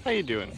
How you doing?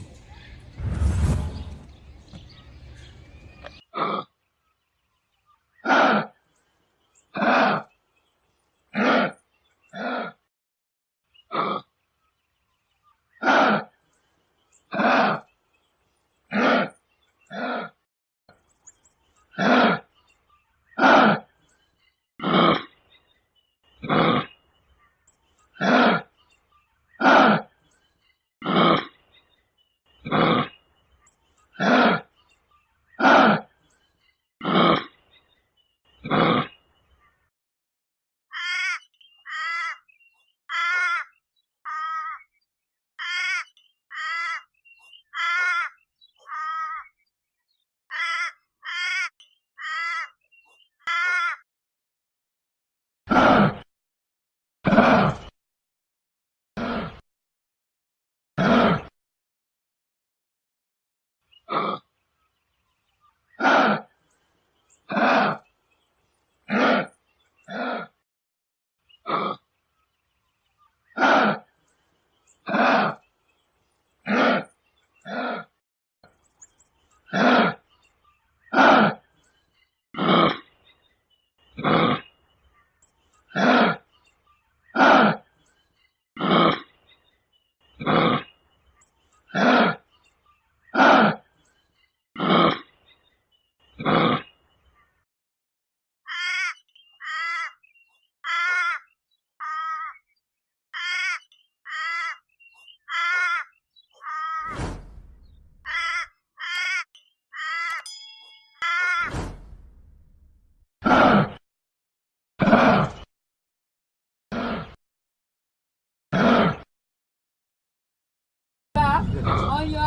On your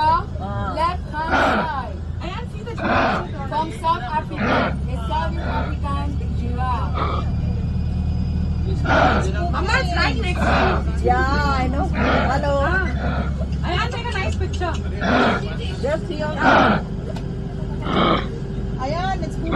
left hand side. I see the giraffe. From South Africa, a Southern African giraffe. Mama's right next to you. Yeah, I know. Hello. I want to take a nice picture. Just here. Ayan, it's good.